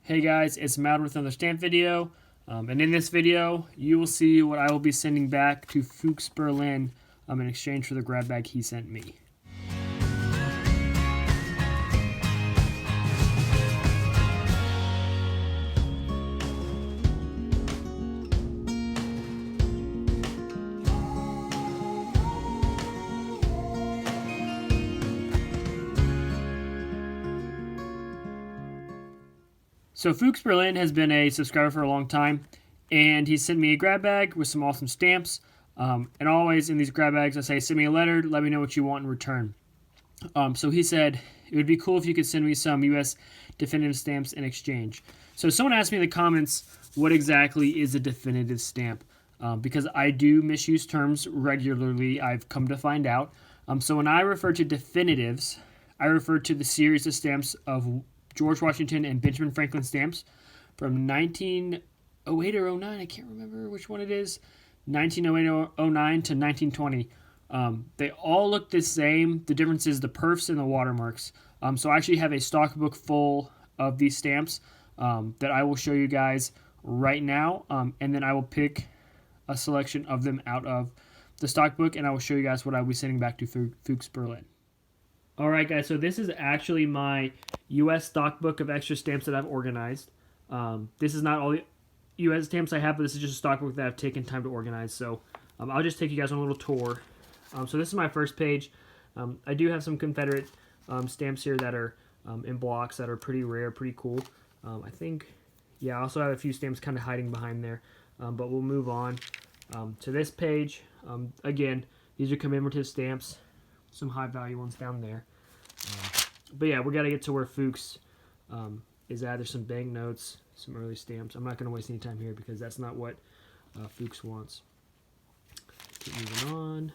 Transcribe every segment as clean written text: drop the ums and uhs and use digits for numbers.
Hey guys, it's Mallard with another stamp video, and in this video you will see what I will be sending back to Fuchs Berlin in exchange for the grab bag he sent me. So Fuchs Berlin has been a subscriber for a long time, and he sent me a grab bag with some awesome stamps. And always in these grab bags, I say, send me a letter, let me know what you want in return. So he said, it would be cool if you could send me some U.S. definitive stamps in exchange. So someone asked me in the comments, what exactly is a definitive stamp? Because I do misuse terms regularly, I've come to find out. So when I refer to definitives, I refer to the series of stamps of George Washington and Benjamin Franklin stamps from 1908 or 09. I can't remember which one it is. 1908 or 09 to 1920. They all look the same. The difference is the perfs and the watermarks. So I actually have a stock book full of these stamps that I will show you guys right now. And then I will pick a selection of them out of the stock book, and I will show you guys what I'll be sending back to Fuchs Berlin. Alright guys, so this is actually my US stock book of extra stamps that I've organized. This is not all the US stamps I have, but this is just a stock book that I've taken time to organize. So I'll just take you guys on a little tour. So this is my first page. I do have some Confederate stamps here that are in blocks that are pretty rare, pretty cool. I think, yeah, I also have a few stamps kind of hiding behind there. But we'll move on to this page. Again, these are commemorative stamps. Some high value ones down there. But yeah, we got to get to where Fuchs is at. There's some banknotes, some early stamps. I'm not going to waste any time here because that's not what Fuchs wants. Keep moving on.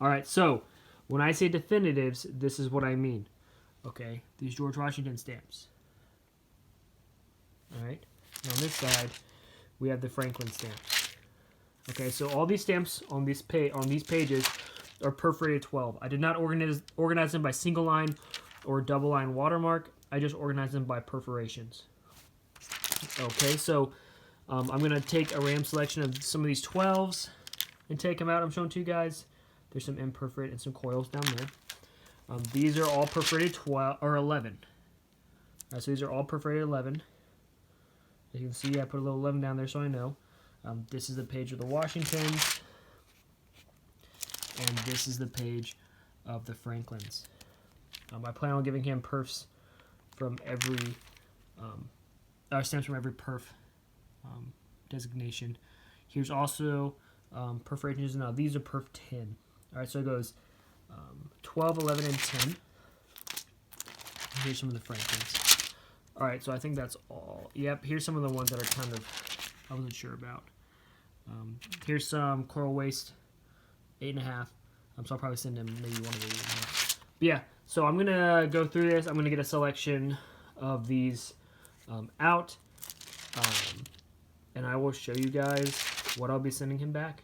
Alright, so when I say definitives, this is what I mean. Okay, these George Washington stamps. Alright, on this side, we have the Franklin stamps. Okay, so all these stamps on these pages are perforated 12. I did not organize them by single line or double line watermark. I just organized them by perforations. Okay, so I'm going to take a random selection of some of these 12s and take them out. I'm showing to you guys. There's some imperforated and some coils down there. These are all perforated 12 or 11. So these are all perforated 11. As you can see, I put a little 11 down there so I know. This is the page of the Washingtons, and this is the page of the Franklins. I plan on giving him perfs from every, stamps from every perf designation. Here's also perforations. Now these are perf 10. All right, so it goes 12, 11, and 10. Here's some of the Franklins. All right, so I think that's all. Yep, here's some of the ones that are kind of I wasn't sure about. Here's some coral waste, 8.5. So I'll probably send him maybe one of the 8.5. But yeah, so I'm gonna go through this. I'm gonna get a selection of these out, and I will show you guys what I'll be sending him back.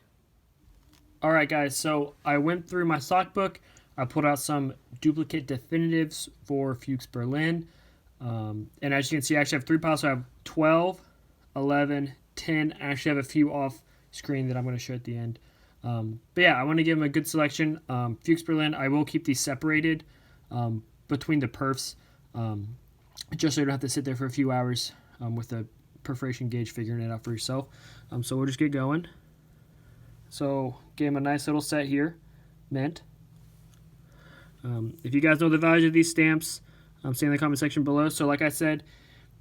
All right, guys. So I went through my stock book. I pulled out some duplicate definitives for Fuchs Berlin, and as you can see, I actually have 3 piles. So I have 12, 11, 10. I actually have a few off screen that I'm going to show at the end. But yeah, I want to give him a good selection. Fuchs Berlin, I will keep these separated between the perfs, just so you don't have to sit there for a few hours with a perforation gauge figuring it out for yourself. So we'll just get going. So give him a nice little set here, mint. If you guys know the values of these stamps, say in the comment section below. So like I said,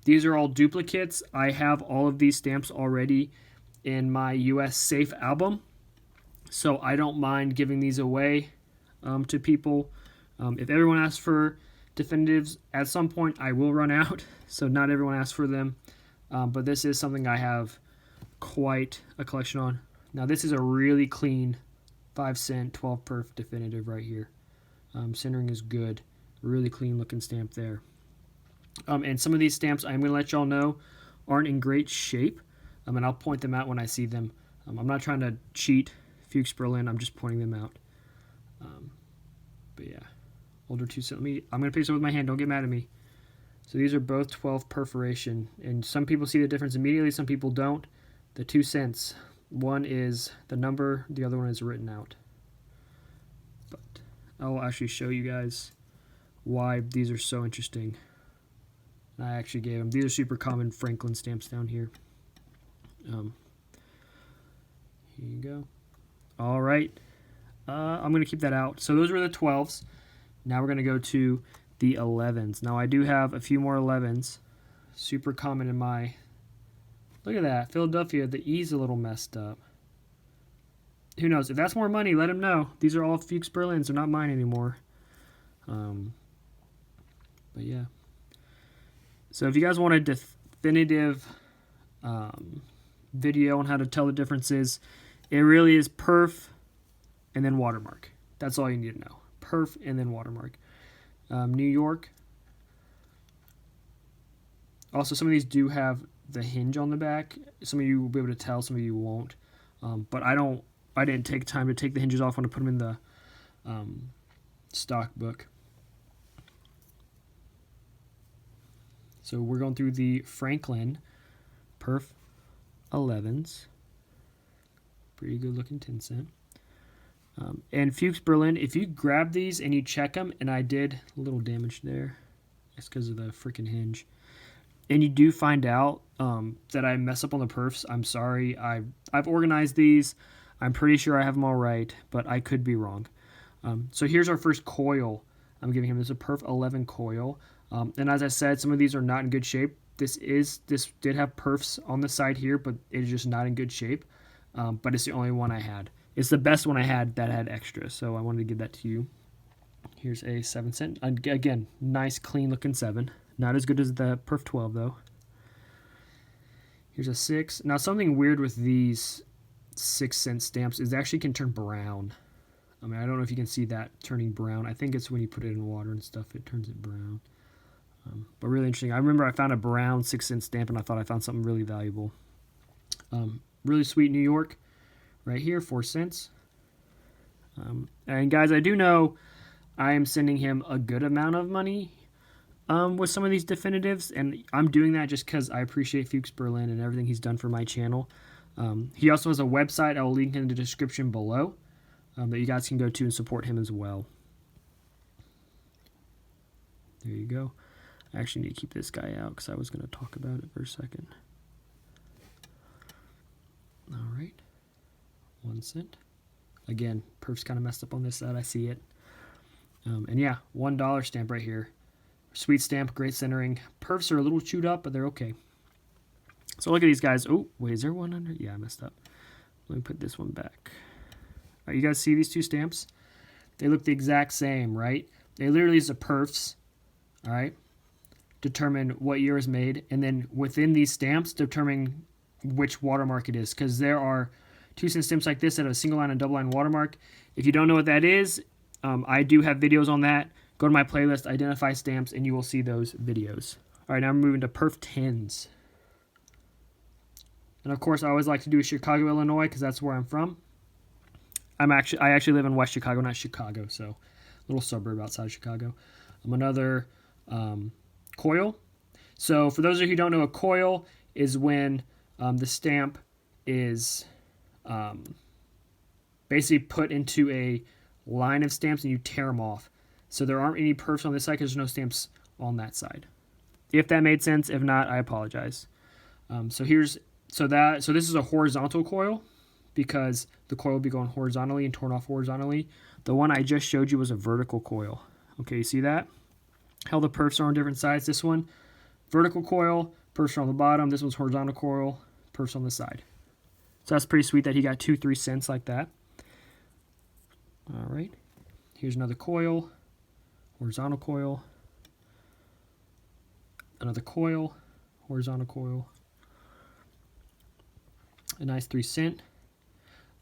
these are all duplicates. I have all of these stamps already in my US Safe album, so I don't mind giving these away to people. If everyone asks for definitives, at some point I will run out, so not everyone asks for them. But this is something I have quite a collection on. Now this is a really clean 5-cent 12 perf definitive right here. Centering is good. Really clean looking stamp there. And some of these stamps, I'm going to let y'all know, aren't in great shape. And I'll point them out when I see them. I'm not trying to cheat Fuchs Berlin. I'm just pointing them out. But yeah, older 2 cent. I'm going to pick this up with my hand. Don't get mad at me. So these are both 12 perforation, and some people see the difference immediately, some people don't. The 2 cents, one is the number, the other one is written out. But I will actually show you guys why these are so interesting. I actually gave them, these are super common Franklin stamps down here. Here you go. All right, I'm going to keep that out. So those were the 12s. Now we're going to go to the 11s. Now I do have a few more 11s. Super common in my... Look at that. Philadelphia, the E's a little messed up. Who knows? If that's more money, let him know. These are all Fuchs Berlins. They're not mine anymore. But yeah. So if you guys want a definitive video on how to tell the differences, it really is perf and then watermark. That's all you need to know. Perf and then watermark. New York. Also, some of these do have the hinge on the back. Some of you will be able to tell, some of you won't. But I didn't take time to take the hinges off when I put them in the stock book. So we're going through the Franklin Perf 11s. Pretty good looking 10 cent. And Fuchs Berlin, if you grab these and you check them, and I did a little damage there. That's because of the freaking hinge. And you do find out that I mess up on the perfs, I'm sorry. I've organized these. I'm pretty sure I have them all right, but I could be wrong. So here's our first coil I'm giving him. This is a Perf 11 coil. And as I said, some of these are not in good shape. This did have perfs on the side here, but it is just not in good shape. But it's the only one I had. It's the best one I had that had extra, so I wanted to give that to you. Here's a 7 cent. Again, nice, clean looking 7. Not as good as the Perf 12, though. Here's a 6. Now, something weird with these 6 cent stamps is they actually can turn brown. I mean, I don't know if you can see that turning brown. I think it's when you put it in water and stuff, it turns it brown. But really interesting. I remember I found a brown 6 cent stamp, and I thought I found something really valuable. Really sweet New York. Right here, 4 cents. And guys, I do know I am sending him a good amount of money with some of these definitives, and I'm doing that just because I appreciate Fuchs Berlin and everything he's done for my channel. He also has a website I will link in the description below that you guys can go to and support him as well. There you go. I actually need to keep this guy out because I was going to talk about it for a second. All right. 1 cent. Again, perf's kind of messed up on this side. I see it. And yeah, $1 stamp right here. Sweet stamp, great centering. Perfs are a little chewed up, but they're okay. So look at these guys. Oh, wait, is there one under? Yeah, I messed up. Let me put this one back. All right, you guys see these two stamps? They look the exact same, right? They literally use the perfs, all right, determine what year is made, and then within these stamps, determine which watermark it is, because there are 2 cent stamps like this that have a single line and double line watermark. If you don't know what that is, I do have videos on that. Go to my playlist, Identify Stamps, and you will see those videos. All right, now I'm moving to Perf 10s. And of course, I always like to do Chicago, Illinois, because that's where I'm from. I actually live in West Chicago, not Chicago, so a little suburb outside of Chicago. Another coil. So for those of you who don't know, a coil is when the stamp is basically put into a line of stamps and you tear them off. So there aren't any perfs on this side because there's no stamps on that side. If that made sense, if not, I apologize. So this is a horizontal coil because the coil will be going horizontally and torn off horizontally. The one I just showed you was a vertical coil. Okay, you see that? How the perfs are on different sides. This one, vertical coil, perfs are on the bottom. This one's horizontal coil, perfs on the side. So that's pretty sweet that he got 2-3 cents like that. All right, here's another coil, horizontal coil, another coil, horizontal coil, a nice 3 cent.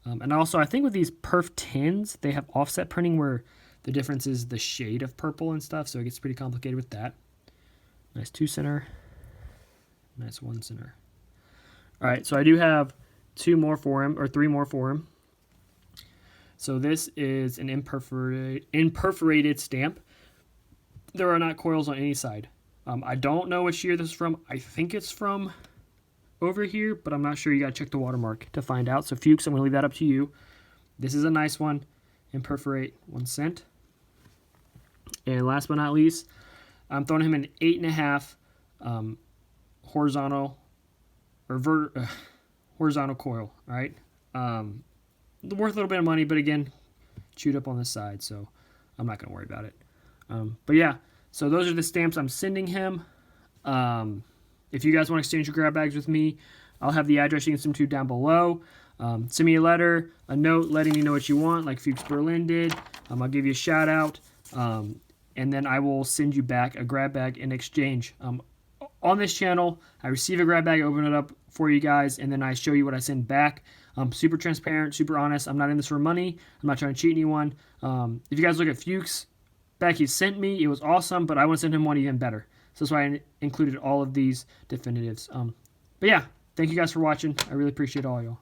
And also, I think with these Perf 10s, they have offset printing where the difference is the shade of purple and stuff, so it gets pretty complicated with that. Nice 2 center, nice 1 center. All right, so I do have 2 more for him, or 3 more for him. So this is an imperforated stamp. There are not coils on any side. I don't know which year this is from. I think it's from over here, but I'm not sure. You got to check the watermark to find out. So Fuchs, I'm going to leave that up to you. This is a nice one. And perforate 1 cent. And last but not least, I'm throwing him an 8.5 horizontal or horizontal coil. All right, worth a little bit of money, but again, chewed up on the side, so I'm not going to worry about it. But yeah, so those are the stamps I'm sending him. If you guys want to exchange your grab bags with me, I'll have the address you can send them to down below. Send me a letter, a note letting me know what you want, like Fuchs Berlin did. I'll give you a shout out, and then I will send you back a grab bag in exchange. On this channel, I receive a grab bag, open it up for you guys, and then I show you what I send back. I'm super transparent, super honest. I'm not in this for money. I'm not trying to cheat anyone. If you guys look at Fuchs bag he sent me, it was awesome, but I want to send him one even better. So that's why I included all of these definitives. But yeah, thank you guys for watching. I really appreciate all y'all.